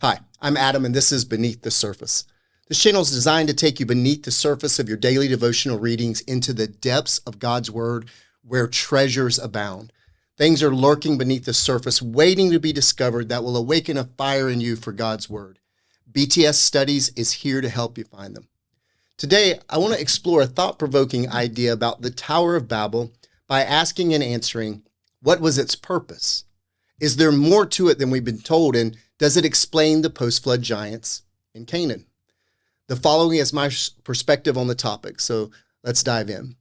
Hi, I'm Adam, and this is Beneath the Surface. This channel is designed to take you beneath the surface of your daily devotional readings into the depths of God's Word where treasures abound. Things are lurking beneath the surface, waiting to be discovered that will awaken a fire in you for God's Word. BTS Studies is here to help you find them. Today, I want to explore a thought-provoking idea about the Tower of Babel by asking and answering, what was its purpose? Is there more to it than we've been told, and does it explain the post-flood giants in Canaan? The following is my perspective on the topic, so let's dive in.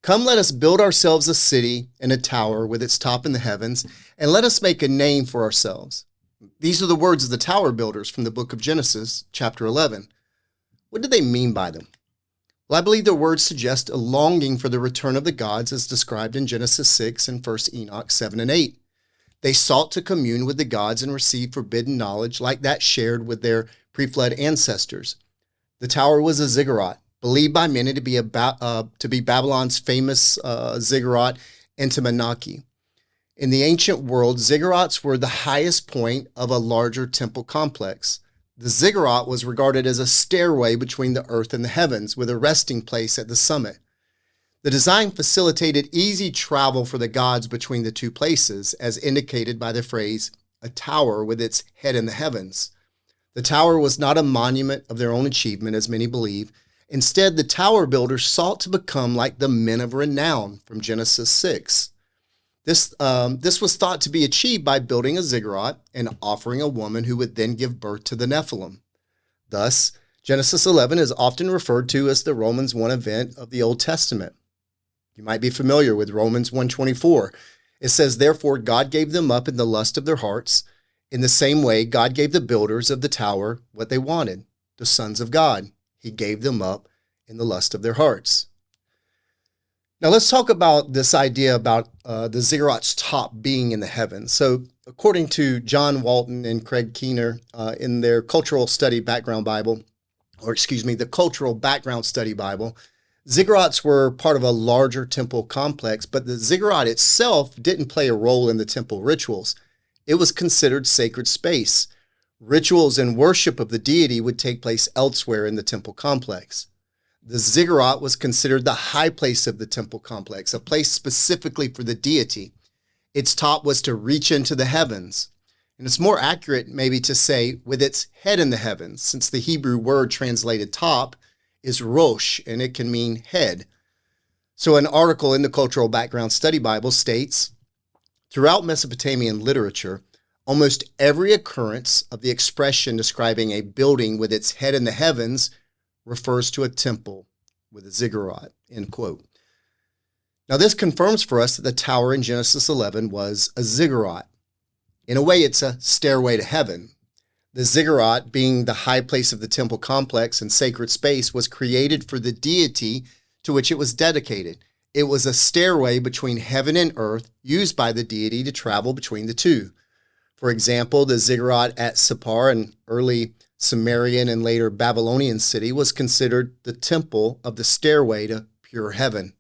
Come, let us build ourselves a city and a tower with its top in the heavens, and let us make a name for ourselves. These are the words of the tower builders from the book of Genesis, chapter 11. What do they mean by them? Well, I believe their words suggest a longing for the return of the gods as described in Genesis 6 and 1 Enoch 7 and 8. They sought to commune with the gods and receive forbidden knowledge like that shared with their pre-flood ancestors. The tower was a ziggurat, believed by many to be Babylon's famous ziggurat, Etemenanki. In the ancient world, ziggurats were the highest point of a larger temple complex. The ziggurat was regarded as a stairway between the earth and the heavens, with a resting place at the summit. The design facilitated easy travel for the gods between the two places, as indicated by the phrase, a tower with its head in the heavens. The tower was not a monument of their own achievement, as many believe. Instead, the tower builders sought to become like the men of renown from Genesis 6. This was thought to be achieved by building a ziggurat and offering a woman who would then give birth to the Nephilim. Thus, Genesis 11 is often referred to as the Romans 1 event of the Old Testament. You might be familiar with Romans 1:24. It says, therefore, God gave them up in the lust of their hearts. In the same way, God gave the builders of the tower what they wanted, the sons of God. He gave them up in the lust of their hearts. Now let's talk about this idea about the ziggurat's top being in the heavens. So according to John Walton and Craig Keener in their Cultural Background Study Bible, ziggurats were part of a larger temple complex, but the ziggurat itself didn't play a role in the temple rituals. It was considered sacred space. Rituals and worship of the deity would take place elsewhere in the temple complex. The ziggurat was considered the high place of the temple complex, a place specifically for the deity. Its top was to reach into the heavens. And it's more accurate maybe to say with its head in the heavens, since the Hebrew word translated top is rosh, and it can mean head. So an article in the Cultural Background Study Bible states, throughout Mesopotamian literature, almost every occurrence of the expression describing a building with its head in the heavens refers to a temple with a ziggurat, end quote. Now this confirms for us that the tower in Genesis 11 was a ziggurat. In a way, it's a stairway to heaven. The ziggurat, being the high place of the temple complex and sacred space, was created for the deity to which it was dedicated. It was a stairway between heaven and earth used by the deity to travel between the two. For example, the ziggurat at Sippar, an early Sumerian and later Babylonian city, was considered the temple of the stairway to pure heaven.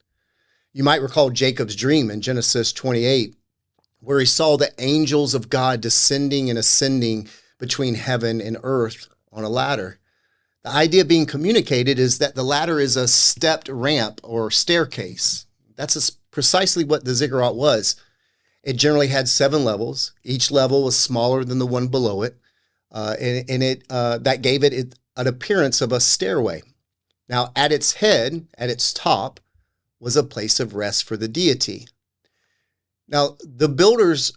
You might recall Jacob's dream in Genesis 28, where he saw the angels of God descending and ascending between heaven and earth on a ladder. The idea being communicated is that the ladder is a stepped ramp or staircase. That's precisely what the ziggurat was. It generally had 7 levels. Each level was smaller than the one below it, that gave it an appearance of a stairway. Now, at its head, at its top, was a place of rest for the deity. Now, the builders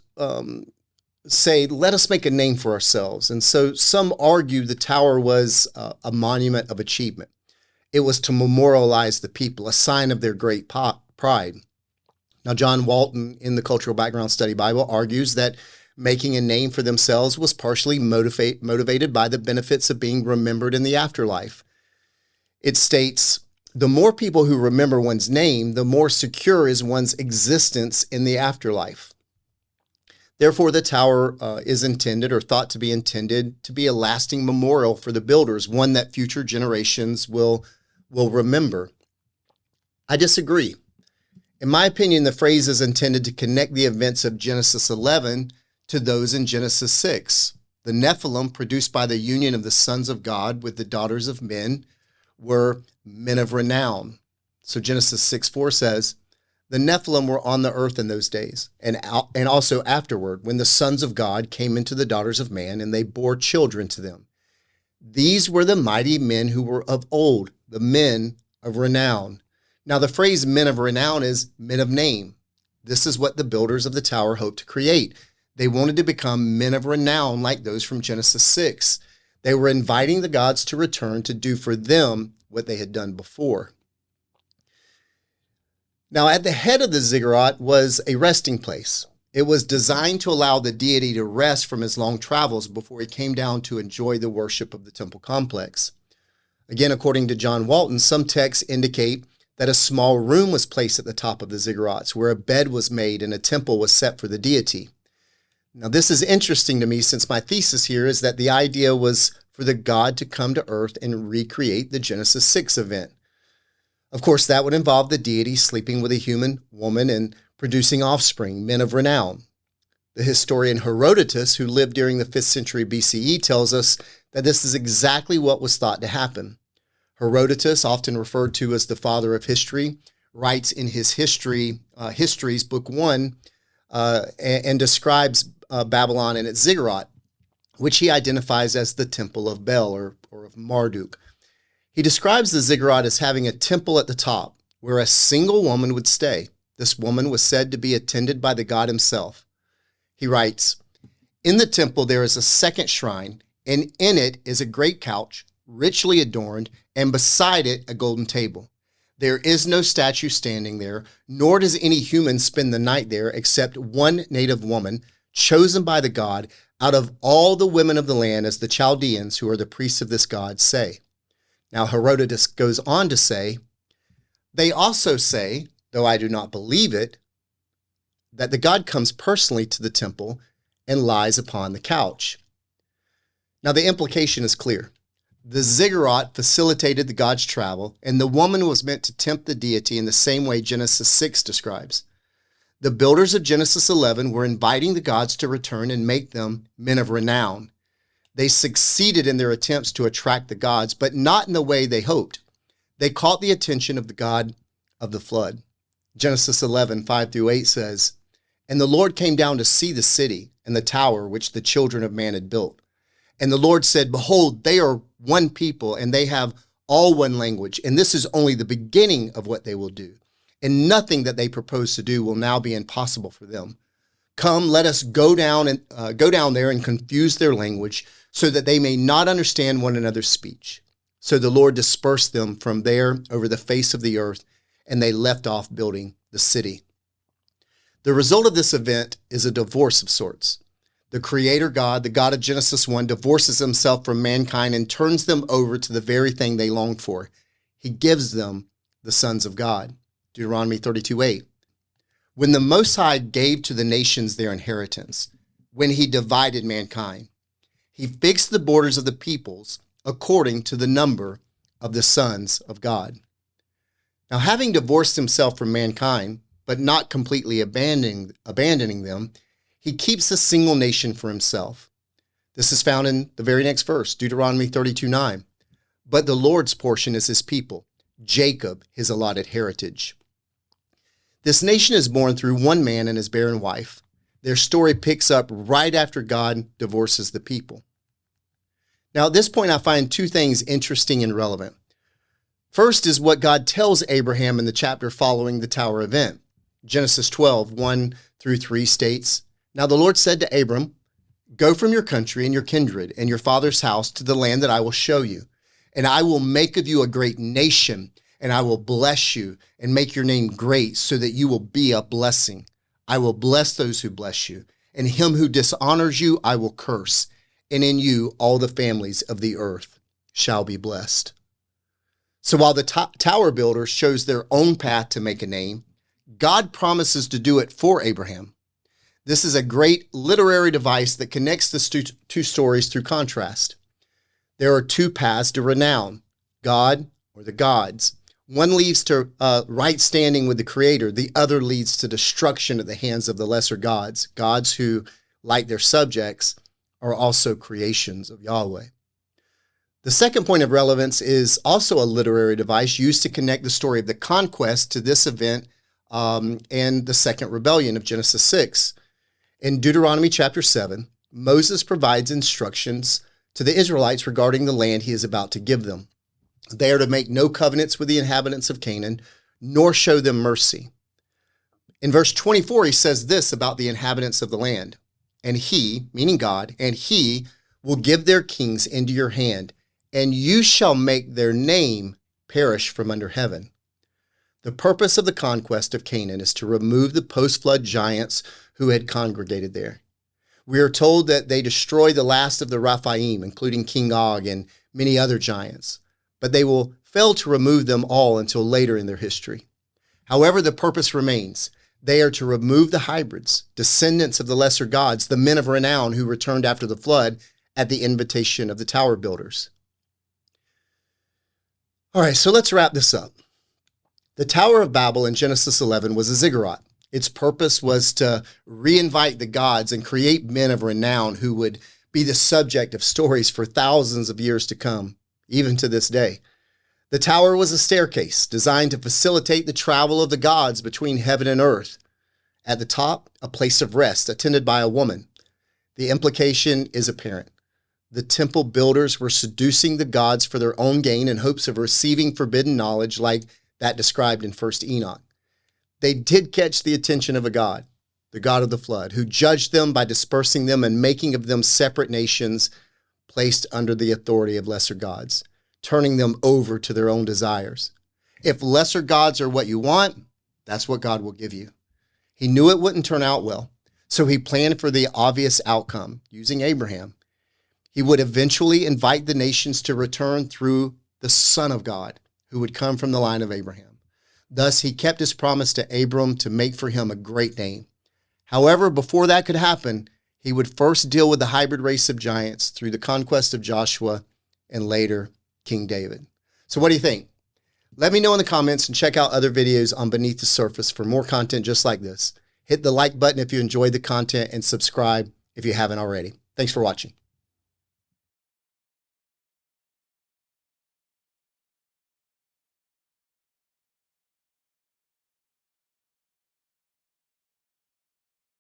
say, let us make a name for ourselves. And so some argue the tower was a monument of achievement. It was to memorialize the people, a sign of their great pride. Now, John Walton in the Cultural Background Study Bible argues that making a name for themselves was partially motivated by the benefits of being remembered in the afterlife. It states, the more people who remember one's name, the more secure is one's existence in the afterlife. Therefore, the tower is intended or thought to be intended to be a lasting memorial for the builders, one that future generations will remember. I disagree. In my opinion, the phrase is intended to connect the events of Genesis 11 to those in Genesis 6. The Nephilim, produced by the union of the sons of God with the daughters of men, were men of renown. So Genesis 6:4 says, the Nephilim were on the earth in those days, and also afterward, when the sons of God came into the daughters of man, and they bore children to them. These were the mighty men who were of old, the men of renown. Now, the phrase men of renown is men of name. This is what the builders of the tower hoped to create. They wanted to become men of renown like those from Genesis 6. They were inviting the gods to return to do for them what they had done before. Now, at the head of the ziggurat was a resting place. It was designed to allow the deity to rest from his long travels before he came down to enjoy the worship of the temple complex. Again, according to John Walton, some texts indicate that a small room was placed at the top of the ziggurats where a bed was made and a temple was set for the deity. Now, this is interesting to me since my thesis here is that the idea was for the god to come to earth and recreate the Genesis 6 event. Of course, that would involve the deity sleeping with a human woman and producing offspring, men of renown. The historian Herodotus, who lived during the 5th century BCE, tells us that this is exactly what was thought to happen. Herodotus, often referred to as the father of history, writes in his Histories, Book 1, and describes Babylon and its ziggurat, which he identifies as the Temple of Bel or of Marduk. He describes the ziggurat as having a temple at the top where a single woman would stay. This woman was said to be attended by the god himself. He writes, in the temple there is a second shrine, and in it is a great couch, richly adorned, and beside it a golden table. There is no statue standing there, nor does any human spend the night there except one native woman, chosen by the god out of all the women of the land, as the Chaldeans, who are the priests of this god, say. Now Herodotus goes on to say, they also say, though I do not believe it, that the god comes personally to the temple and lies upon the couch. Now the implication is clear. The ziggurat facilitated the god's travel, and the woman was meant to tempt the deity in the same way Genesis 6 describes. The builders of Genesis 11 were inviting the gods to return and make them men of renown. They succeeded in their attempts to attract the gods, but not in the way they hoped. They caught the attention of the god of the flood. Genesis 11, 5-8 says, and the Lord came down to see the city and the tower which the children of man had built. And the Lord said, behold, they are one people, and they have all one language, and this is only the beginning of what they will do. And nothing that they propose to do will now be impossible for them. Come, let us go down there and confuse their language, so that they may not understand one another's speech. So the Lord dispersed them from there over the face of the earth, and they left off building the city. The result of this event is a divorce of sorts. The Creator God, the God of Genesis 1, divorces himself from mankind and turns them over to the very thing they longed for. He gives them the sons of God. Deuteronomy 32:8. When the Most High gave to the nations their inheritance, when he divided mankind, he fixed the borders of the peoples according to the number of the sons of God. Now, having divorced himself from mankind, but not completely abandoning them, he keeps a single nation for himself. This is found in the very next verse, Deuteronomy 32:9. But the Lord's portion is his people, Jacob his allotted heritage. This nation is born through one man and his barren wife. Their story picks up right after God divorces the people. Now, at this point, I find two things interesting and relevant. First is what God tells Abraham in the chapter following the tower event. Genesis 12, 1-3 states, now the Lord said to Abram, go from your country and your kindred and your father's house to the land that I will show you. And I will make of you a great nation, and I will bless you and make your name great so that you will be a blessing. I will bless those who bless you, and him who dishonors you I will curse. And in you all the families of the earth shall be blessed. So while the tower builders chose their own path to make a name, God promises to do it for Abraham. This is a great literary device that connects the two stories through contrast. There are two paths to renown, God or the gods. One leads to right standing with the Creator. The other leads to destruction at the hands of the lesser gods, gods who, like their subjects, are also creations of Yahweh. The second point of relevance is also a literary device used to connect the story of the conquest to this event and the second rebellion of Genesis 6. In Deuteronomy chapter 7, Moses provides instructions to the Israelites regarding the land he is about to give them. They are to make no covenants with the inhabitants of Canaan, nor show them mercy. In verse 24, he says this about the inhabitants of the land. And he, meaning God, and he will give their kings into your hand, and you shall make their name perish from under heaven. The purpose of the conquest of Canaan is to remove the post-flood giants who had congregated there. We are told that they destroy the last of the Rephaim, including King Og and many other giants, but they will fail to remove them all until later in their history. However, the purpose remains. They are to remove the hybrids, descendants of the lesser gods, the men of renown who returned after the flood at the invitation of the tower builders. All right, so let's wrap this up. The Tower of Babel in Genesis 11 was a ziggurat. Its purpose was to reinvite the gods and create men of renown who would be the subject of stories for thousands of years to come, even to this day. The tower was a staircase designed to facilitate the travel of the gods between heaven and earth. At the top, a place of rest attended by a woman. The implication is apparent. The temple builders were seducing the gods for their own gain in hopes of receiving forbidden knowledge like that described in 1 Enoch. They did catch the attention of a god, the god of the flood, who judged them by dispersing them and making of them separate nations placed under the authority of lesser gods, turning them over to their own desires. If lesser gods are what you want, that's what God will give you. He knew it wouldn't turn out well, so he planned for the obvious outcome, using Abraham. He would eventually invite the nations to return through the Son of God, who would come from the line of Abraham. Thus, he kept his promise to Abram to make for him a great name. However, before that could happen, he would first deal with the hybrid race of giants through the conquest of Joshua and later King David. So what do you think? Let me know in the comments and check out other videos on Beneath the Surface for more content just like this. Hit the like button if you enjoyed the content and subscribe if you haven't already. Thanks for watching.